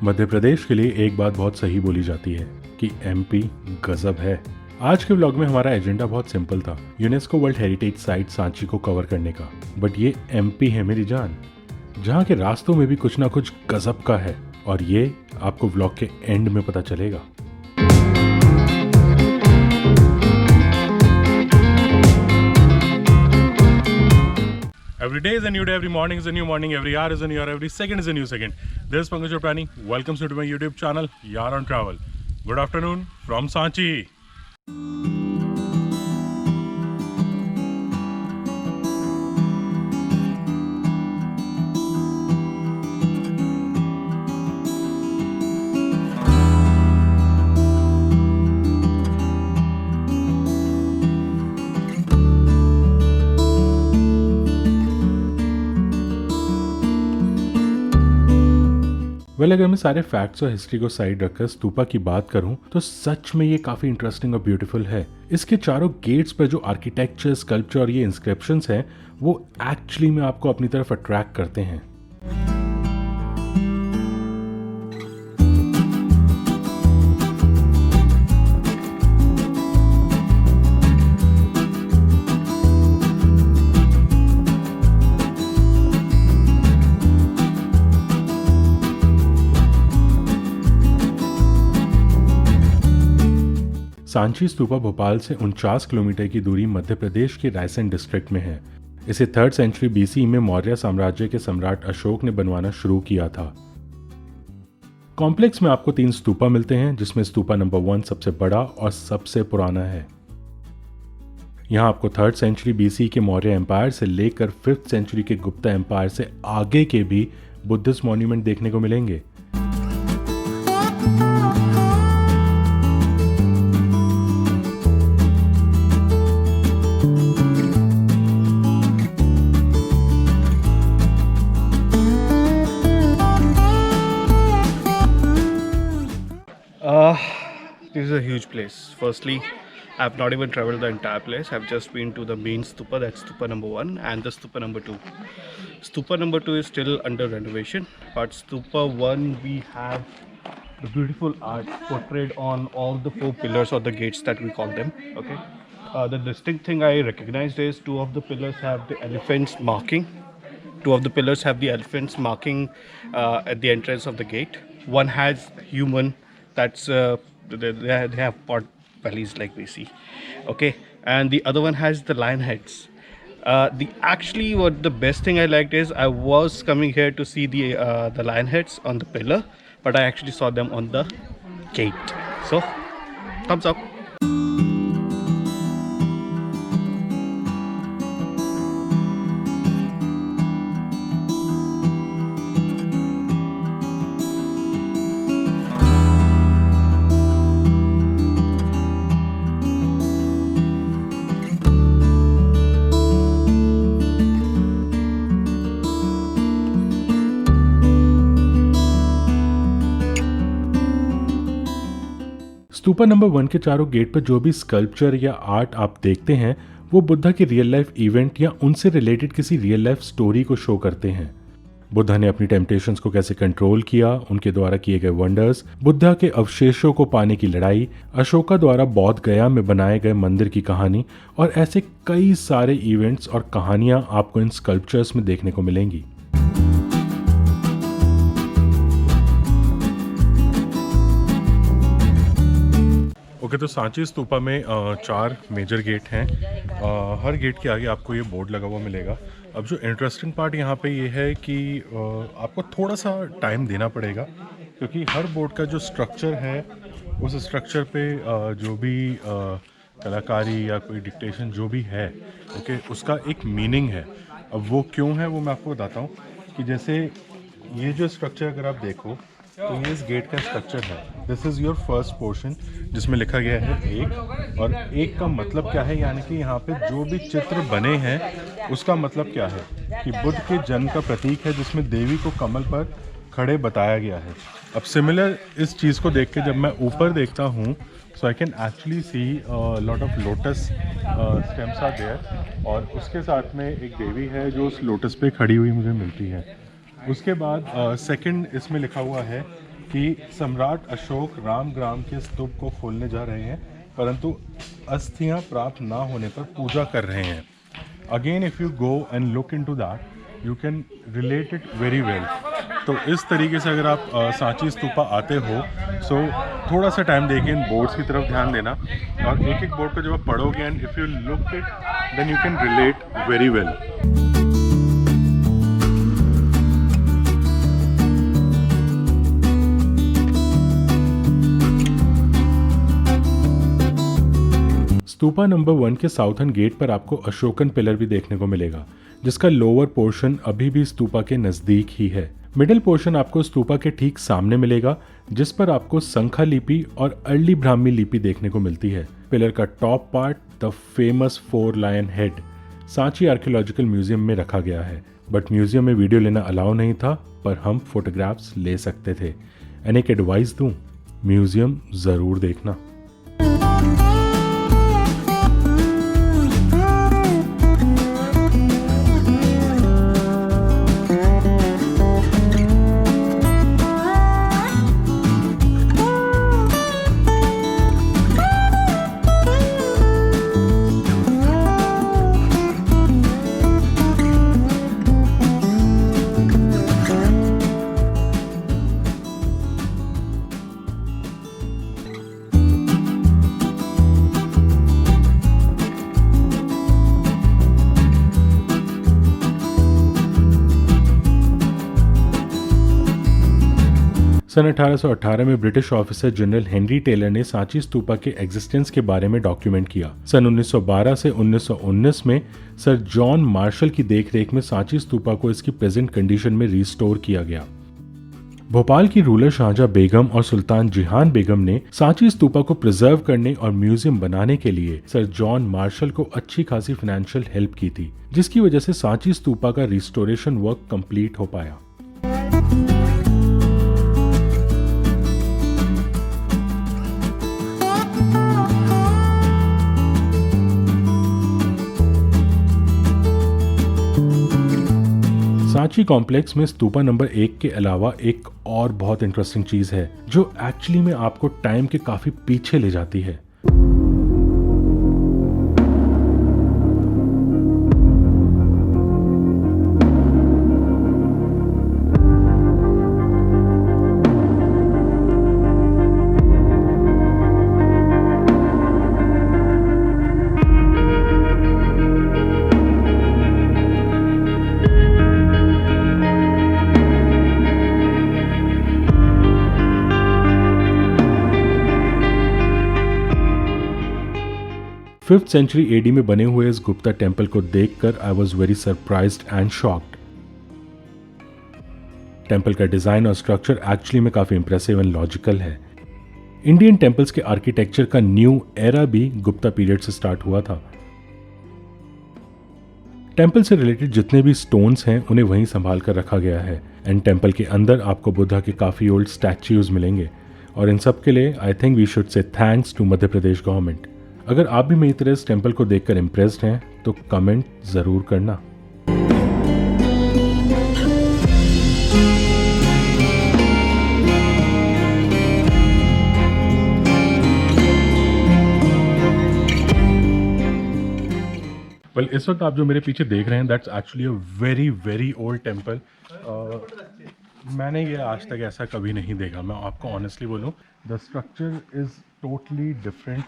मध्य प्रदेश के लिए एक बात बहुत सही बोली जाती है कि एमपी गजब है। आज के व्लॉग में हमारा एजेंडा बहुत सिंपल था, UNESCO world heritage site Sanchi को कवर करने का। बट ये एमपी है मेरी जान, जहाँ के रास्तों में भी कुछ ना कुछ गजब का है, और ये आपको व्लॉग के एंड में पता चलेगा। Every day is a new day, every morning is a new morning, every hour is a new hour, every second is a new second. This is Pankaj Chopani. Welcome to my YouTube channel, Yaar on Travel. Good afternoon from Sanchi. अगर मैं सारे facts और history को side रखकर स्तूपा की बात करूं तो सच में ये काफी इंटरेस्टिंग और ब्यूटीफुल है। इसके चारों गेट्स पर जो आर्किटेक्चर, स्कल्पचर और ये इंस्क्रिप्शंस हैं वो एक्चुअली में आपको अपनी तरफ अट्रैक्ट करते हैं। सांची स्तूपा भोपाल से 49 किलोमीटर की दूरी मध्य प्रदेश के रायसेन डिस्ट्रिक्ट में है। इसे 3rd सेंचुरी बीसी में मौर्य साम्राज्य के सम्राट अशोक ने बनवाना शुरू किया था। कॉम्प्लेक्स में आपको 3 स्तूपा मिलते हैं, जिसमें स्तूपा नंबर 1 सबसे बड़ा और सबसे पुराना है। यहाँ आपको 3rd सेंचुरी बीसी के मौर्य एम्पायर से लेकर 5th सेंचुरी के गुप्ता एम्पायर से आगे के भी बुद्धिस्ट मॉन्यूमेंट देखने को मिलेंगे। This is a huge place. Firstly, I've not even traveled the entire place. I've just been to the main stupa, that's stupa number 1, and the stupa number 2. Stupa number 2 is still under renovation, but stupa 1 we have the beautiful art portrayed on all the 4 pillars or the gates that we call them. Okay. The distinct thing I recognized is 2 of the pillars have the elephants marking. 2 of the pillars have the elephants marking at the entrance of the gate. One has human. That's they have pot bellies like we see, okay, and the other one has the lion heads. What the best thing I liked is I was coming here to see the lion heads on the pillar, but I actually saw them on the gate. So thumbs up. Stupa number 1 के चारों gate पर जो भी sculpture या art आप देखते हैं वो बुद्धा के रियल लाइफ इवेंट या उनसे रिलेटेड किसी रियल लाइफ स्टोरी को शो करते हैं। बुद्धा ने अपनी टेम्पटेशंस को कैसे कंट्रोल किया, उनके द्वारा किए गए वंडर्स, बुद्धा के अवशेषों को पाने की लड़ाई, अशोका द्वारा बौद्ध गया में बनाए गए मंदिर की कहानी, और ऐसे कई सारे इवेंट्स और कहानियां आपको इन स्कल्पचर्स में देखने को मिलेंगी। ओके, तो सांची स्तूपा में 4 मेजर गेट हैं। हर गेट के आगे आपको ये बोर्ड लगा हुआ मिलेगा। अब जो इंटरेस्टिंग पार्ट यहाँ पे ये है कि आपको थोड़ा सा टाइम देना पड़ेगा, क्योंकि हर बोर्ड का जो स्ट्रक्चर है उस स्ट्रक्चर पे जो भी कलाकारी या कोई डिक्टेशन जो भी है, ओके, उसका एक मीनिंग है। अब वो क्यों है वो मैं आपको बताता हूँ। कि जैसे ये जो स्ट्रक्चर अगर आप देखो तो ये इस गेट का स्ट्रक्चर है। This is your first portion, जिसमें लिखा गया है 1, और 1 का मतलब क्या है, यानी कि यहाँ पे जो भी चित्र बने हैं उसका मतलब क्या है कि बुद्ध के जन्म का प्रतीक है, जिसमें देवी को कमल पर खड़े बताया गया है। अब सिमिलर इस चीज़ को देख के जब मैं ऊपर देखता हूँ so I can actually see lot of lotus stems are there, और उसके साथ में एक देवी है जो उस लोटस पे खड़ी हुई मुझे मिलती है। उसके बाद सेकंड इसमें लिखा हुआ है कि सम्राट अशोक रामग्राम के स्तूप को खोलने जा रहे हैं, परंतु अस्थियां प्राप्त ना होने पर पूजा कर रहे हैं। Again if you go and look into that you can relate it very well. तो इस तरीके से अगर आप सांची स्तूपा आते हो, सो थोड़ा सा टाइम देके इन बोर्ड्स की तरफ ध्यान देना, और एक एक बोर्ड को जब आप पढ़ोगे and if you look it then you can relate very well. Stupa number 1 के साउथर्न गेट पर आपको अशोकन पिलर भी देखने को मिलेगा, जिसका लोअर पोर्शन अभी भी स्तूपा के नजदीक ही है। मिडिल पोर्शन आपको स्तूपा के ठीक सामने मिलेगा, जिस पर आपको संखा लिपि और अर्ली ब्राह्मी लिपि देखने को मिलती है। पिलर का top part the famous 4 lion head Sanchi archaeological museum में रखा गया है, बट म्यूजियम में वीडियो लेना अलाउ नहीं था, पर हम फोटोग्राफ्स ले सकते थे। एंड एक एडवाइस दूं, म्यूजियम जरूर देखना। सन 1818 में British officer general Henry Taylor ने सांची स्तूपा के एग्जिस्टेंस के बारे में डॉक्यूमेंट किया। सन 1912 से 1919 में सर जॉन मार्शल की देखरेख में सांची स्तूपा को इसकी प्रेजेंट कंडीशन में रिस्टोर किया गया। भोपाल की रूलर शाहजहां बेगम और सुल्तान जिहान बेगम ने सांची स्तूपा को प्रिजर्व करने और म्यूजियम बनाने के लिए सर जॉन मार्शल को अच्छी खासी फाइनेंशियल हेल्प की थी, जिसकी वजह से सांची स्तूपा का रिस्टोरेशन वर्क कंप्लीट हो पाया। सांची कॉम्प्लेक्स में स्तूपा नंबर 1 के अलावा एक और बहुत इंटरेस्टिंग चीज है, जो एक्चुअली में आपको टाइम के काफी पीछे ले जाती है। फिफ्थ सेंचुरी एडी में बने हुए इस गुप्ता टेम्पल को देखकर I was very surprised and shocked. Temple का डिजाइन और स्ट्रक्चर एक्चुअली में काफी इंप्रेसिव एंड लॉजिकल है। इंडियन टेम्पल्स के आर्किटेक्चर का न्यू एरा भी गुप्ता पीरियड से स्टार्ट हुआ था। टेम्पल से रिलेटेड जितने भी स्टोन्स हैं उन्हें वहीं संभाल कर रखा गया है, एंड टेम्पल के अंदर आपको बुद्धा के काफी ओल्ड स्टैच्यूज मिलेंगे, और इन सब के लिए I think we should say thanks to Madhya Pradesh government. अगर आप भी मेरी तरह इस टेम्पल को देखकर इम्प्रेस्ड हैं तो कमेंट जरूर करना। वेल, इस वक्त आप जो मेरे पीछे देख रहे हैं that's actually a very very old temple. मैंने ये आज तक ऐसा कभी नहीं देखा, मैं आपको ऑनेस्टली बोलूँ। The structure is totally different.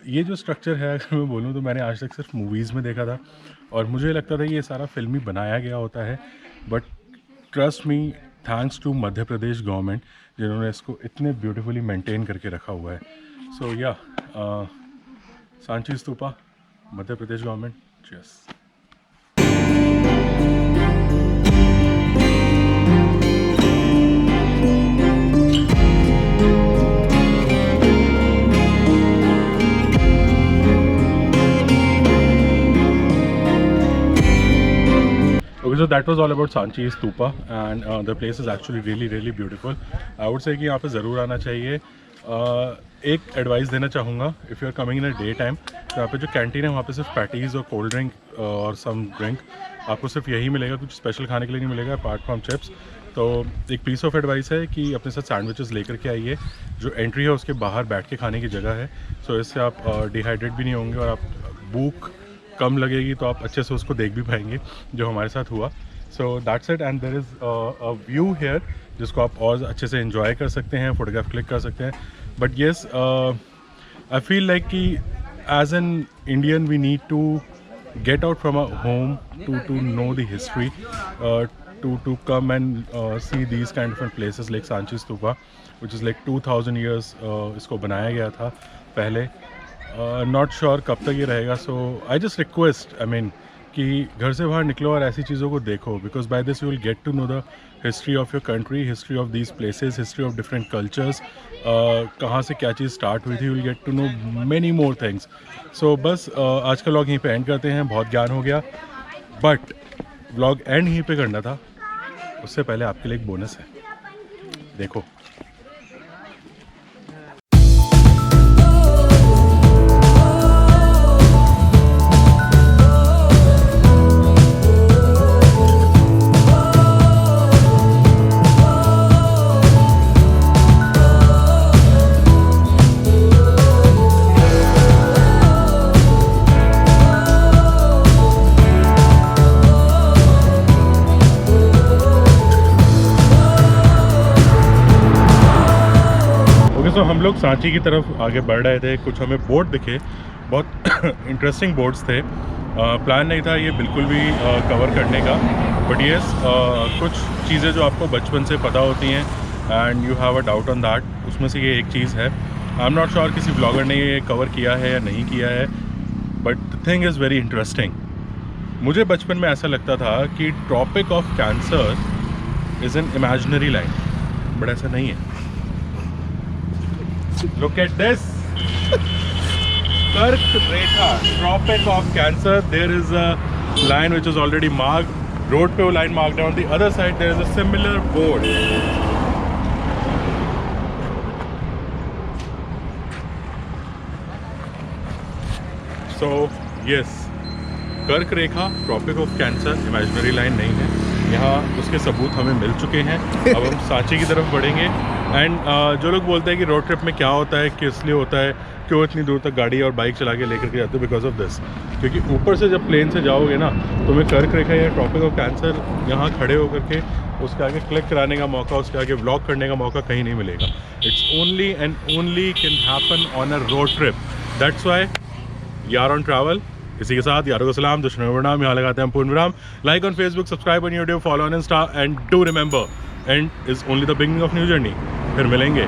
ये जो स्ट्रक्चर है अगर मैं बोलूँ तो मैंने आज तक सिर्फ मूवीज़ में देखा था, और मुझे लगता था ये सारा फिल्मी बनाया गया होता है, but trust me, thanks to Madhya Pradesh government जिन्होंने इसको इतने ब्यूटीफुली मेंटेन करके रखा हुआ है। सो या Sanchi Stupa, Madhya Pradesh government, cheers. Okay, so that was all about Sanchi Stupa, and the place is actually really beautiful. I would say कि यहाँ पे ज़रूर आना चाहिए। एक एडवाइस देना चाहूँगा, if you are coming in a day time, तो यहाँ पे जो कैंटीन है वहाँ पे सिर्फ पैटीज़ और कोल्ड ड्रिंक और सम ड्रिंक, आपको सिर्फ यही मिलेगा, कुछ स्पेशल खाने के लिए नहीं मिलेगा अपार्ट फ्रॉम चिप्स। तो एक पीस ऑफ एडवाइस है कि अपने साथ सैंडविचेस लेकर के आइए। जो एंट्री है उसके बाहर बैठ के खाने की जगह है, सो इससे आप डिहाइड्रेट भी नहीं होंगे और आप भूख कम लगेगी तो आप अच्छे से उसको देख भी पाएंगे, जो हमारे साथ हुआ। So that's it, and there is a view here जिसको आप और अच्छे से एंजॉय कर सकते हैं, फोटोग्राफ क्लिक कर सकते हैं। But yes, I feel like कि as an Indian we need to get out from our home to know the history, to come and see these kind of places like Sanchi Stupa, which is like 2000 years इसको बनाया गया था पहले। Not sure कब तक ये रहेगा, so I just request, I mean कि घर से बाहर निकलो और ऐसी चीज़ों को देखो, because by this you will get to know the history of your country, history of these places, history of different cultures, कहाँ से क्या चीज़ स्टार्ट हुई थी, you will get to know many more things. So बस आज का vlog यहीं पे एंड करते हैं, बहुत ज्ञान हो गया, बट व्लॉग एंड यहीं पे करना था, उससे पहले आपके लिए एक बोनस है, देखो। तो हम लोग सांची की तरफ आगे बढ़ रहे थे, कुछ हमें बोर्ड दिखे, बहुत इंटरेस्टिंग बोर्ड्स थे। प्लान नहीं था ये बिल्कुल भी कवर करने का, बट येस कुछ चीज़ें जो आपको बचपन से पता होती हैं and you have a doubt on that, उसमें से ये एक चीज़ है। आई एम नॉट श्योर किसी ब्लॉगर ने ये कवर किया है या नहीं किया है, but the thing is very interesting. मुझे बचपन में ऐसा लगता था कि tropic of cancer is an imaginary line, but ऐसा नहीं है। Look at this. Kark Rekha, Tropic of Cancer. There is a line which is already marked. Road पे वो line marked है. On the other side there is a similar board. So yes, कर्क रेखा, Tropic of Cancer, imaginary line नहीं है। यहाँ उसके सबूत हमें मिल चुके हैं। अब हम सांची की तरफ बढ़ेंगे। एंड जो लोग बोलते हैं कि रोड ट्रिप में क्या होता है, किस लिए होता है, क्यों इतनी दूर तक गाड़ी और बाइक चला के लेकर के जाते हो, बिकॉज ऑफ दिस। क्योंकि ऊपर से जब प्लेन से जाओगे ना, तुम्हें कर्क रेखा या ट्रॉपिक ऑफ कैंसर यहाँ खड़े होकर के उसके आगे क्लिक कराने का मौका, उसके आगे व्लॉग करने का मौका कहीं नहीं मिलेगा। It's only and only can happen on a road trip. That's why यार ऑन ट्रैवल। इसी के साथ यारों को सलाम, दुश्मनों को प्रणाम। यहाँ लगाते हैं पूर्ण विराम। Like on Facebook, subscribe on YouTube, follow on Insta, and do remember, and is only the beginning of new journey. फिर मिलेंगे।